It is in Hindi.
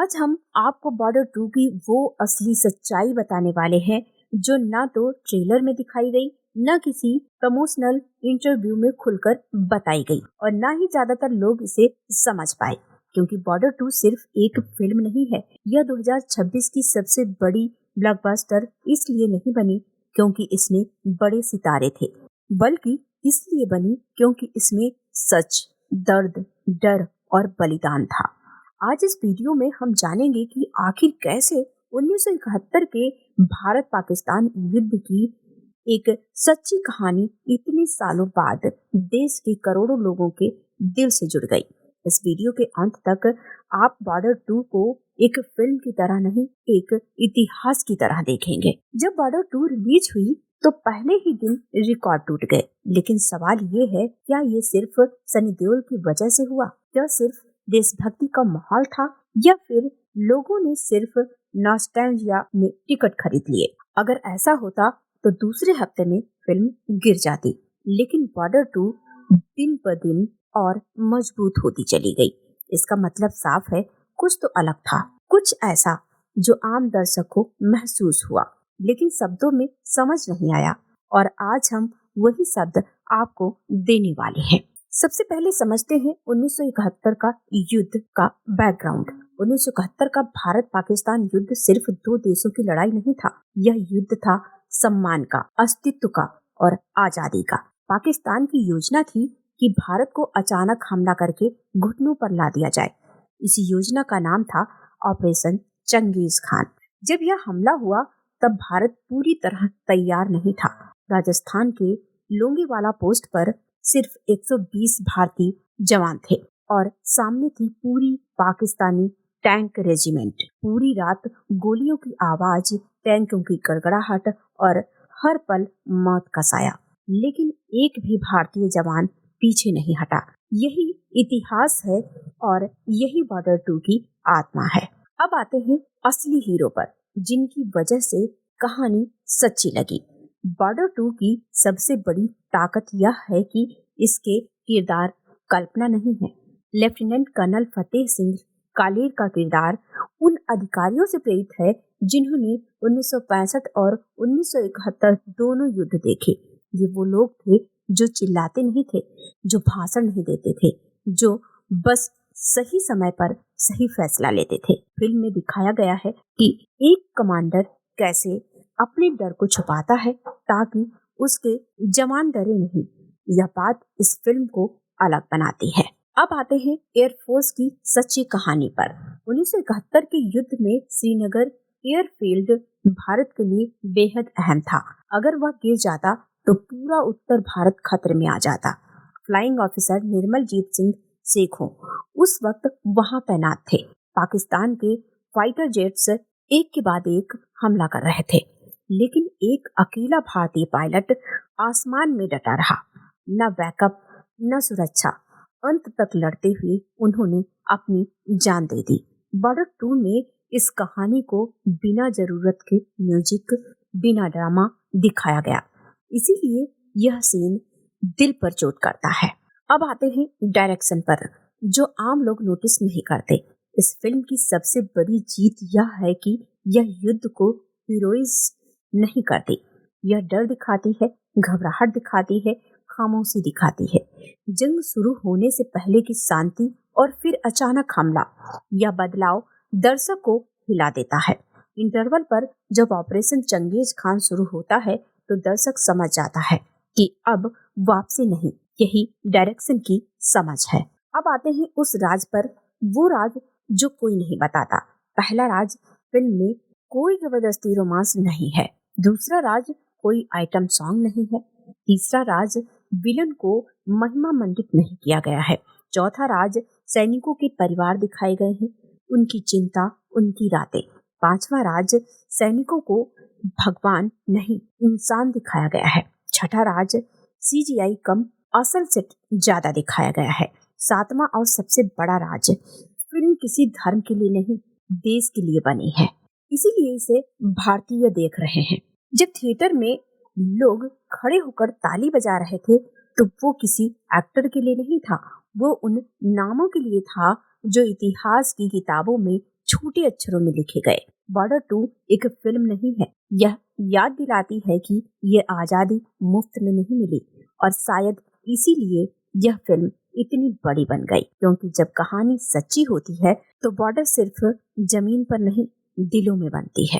आज हम आपको बॉर्डर 2 की वो असली सच्चाई बताने वाले हैं जो ना तो ट्रेलर में दिखाई गई, न किसी प्रमोशनल इंटरव्यू में खुलकर बताई गई और ना ही ज्यादातर लोग इसे समझ पाए। क्योंकि बॉर्डर 2 सिर्फ एक फिल्म नहीं है, यह 2026 की सबसे बड़ी ब्लॉकबस्टर इसलिए नहीं बनी क्योंकि इसमें बड़े सितारे थे, बल्कि इसलिए बनी क्योंकि इसमें सच, दर्द, डर और बलिदान था। आज इस वीडियो में हम जानेंगे कि आखिर कैसे 1971 के भारत पाकिस्तान युद्ध की एक सच्ची कहानी इतने सालों बाद देश के करोड़ों लोगों के दिल से जुड़ गई। इस वीडियो के अंत तक आप बॉर्डर 2 को एक फिल्म की तरह नहीं, एक इतिहास की तरह देखेंगे। जब बॉर्डर 2 रिलीज हुई तो पहले ही दिन रिकॉर्ड टूट गए, लेकिन सवाल ये है, क्या ये सिर्फ सनी देओल की वजह से हुआ? क्या सिर्फ देशभक्ति का माहौल था या फिर लोगों ने सिर्फ नॉस्टैल्जिया में टिकट खरीद लिए? अगर ऐसा होता तो दूसरे हफ्ते में फिल्म गिर जाती, लेकिन बॉर्डर 2 दिन पर दिन और मजबूत होती चली गई। इसका मतलब साफ है, कुछ तो अलग था, कुछ ऐसा जो आम दर्शक को महसूस हुआ लेकिन शब्दों में समझ नहीं आया, और आज हम वही शब्द आपको देने वाले हैं। सबसे पहले समझते हैं 1971 का युद्ध का बैकग्राउंड। 1971 का भारत पाकिस्तान युद्ध सिर्फ दो देशों की लड़ाई नहीं था, यह युद्ध था सम्मान का, अस्तित्व का और आजादी का। पाकिस्तान की योजना थी कि भारत को अचानक हमला करके घुटनों पर ला दिया जाए। इस योजना का नाम था ऑपरेशन चंगेज खान। जब यह हमला हुआ तब भारत पूरी तरह तैयार नहीं था। राजस्थान के लोंगेवाला पोस्ट पर सिर्फ 120 भारतीय जवान थे और सामने थी पूरी पाकिस्तानी टैंक रेजिमेंट। पूरी रात गोलियों की आवाज, टैंकों की गड़गड़ाहट और हर पल मौत का साया, लेकिन एक भी भारतीय जवान पीछे नहीं हटा। यही इतिहास है और यही बॉर्डर 2 की आत्मा है। अब आते हैं असली हीरो पर, जिनकी वजह से कहानी सच्ची लगी। बॉर्डर 2 की सबसे बड़ी ताकत यह है कि इसके किरदार कल्पना नहीं है। लेफ्टिनेंट कर्नल फतेह सिंह कालेर का किरदार उन अधिकारियों से प्रेरित है जिन्होंने 1965 और 1971 दोनों युद्ध देखे। ये वो लोग थे जो चिल्लाते नहीं थे, जो भाषण नहीं देते थे, जो बस सही समय पर सही फैसला लेते थे। फिल्म में दिखाया गया है कि एक कमांडर कैसे अपने डर को छुपाता है ताकि उसके जवान डरे नहीं। यह बात इस फिल्म को अलग बनाती है। अब आते हैं एयरफोर्स की सच्ची कहानी पर। 1971 के युद्ध में श्रीनगर एयरफील्ड भारत के लिए बेहद अहम था। अगर वह गिर जाता तो पूरा उत्तर भारत खतरे में आ जाता। फ्लाइंग ऑफिसर निर्मलजीत सिंह सेखों उस वक्त वहां तैनात थे। पाकिस्तान के फाइटर जेट्स एक के बाद एक हमला कर रहे थे, लेकिन एक अकेला भारतीय पायलट आसमान में डटा रहा। न बैकअप, न सुरक्षा। अंत तक लड़ते हुए उन्होंने अपनी जान दे दी। बॉर्डर 2 में इस कहानी को बिना जरूरत के म्यूजिक, बिना ड्रामा दिखाया गया, इसीलिए यह सीन दिल पर चोट करता है। अब आते हैं डायरेक्शन पर, जो आम लोग नोटिस नहीं करते। इस फिल्म की सबसे बड़ी जीत यह है कि यह युद्ध को हीरोइज नहीं करती। यह डर दिखाती है, घबराहट दिखाती है, खामोशी दिखाती है। जंग शुरू होने से पहले की शांति और फिर अचानक हमला या बदलाव दर्शक को हिला देता है। इंटरवल पर जब ऑपरेशन चंगेज खान शुरू होता है तो दर्शक समझ जाता है कि अब वापसी नहीं। यही डायरेक्शन की समझ है। अब आते हैं उस राज पर, वो राज जो कोई नहीं बताता। पहला राज, फिल्म में कोई जबरदस्ती रोमांस नहीं है। दूसरा राज, कोई आइटम सॉन्ग नहीं है। तीसरा राज, विलन को महिमा मंडित नहीं किया गया है। चौथा राज, सैनिकों के परिवार दिखाए गए हैं, उनकी चिंता, उनकी रातें। पांचवा राज, सैनिकों को भगवान नहीं इंसान दिखाया गया है। छठा राज, CGI कम असल सेट ज्यादा दिखाया गया है। सातवां और सबसे बड़ा राज, फिल्म किसी धर्म के लिए नहीं, देश के लिए बनी है, इसीलिए इसे भारतीय देख रहे हैं। जब थिएटर में लोग खड़े होकर ताली बजा रहे थे तो वो किसी एक्टर के लिए नहीं था, वो उन नामों के लिए था जो इतिहास की किताबों में छोटे अक्षरों में लिखे गए। बॉर्डर 2 एक फिल्म नहीं है, यह याद दिलाती है कि ये आजादी मुफ्त में नहीं मिली और शायद इसीलिए यह फिल्म इतनी बड़ी बन गई, क्योंकि जब कहानी सच्ची होती है तो बॉर्डर सिर्फ जमीन पर नहीं, दिलों में बनती है।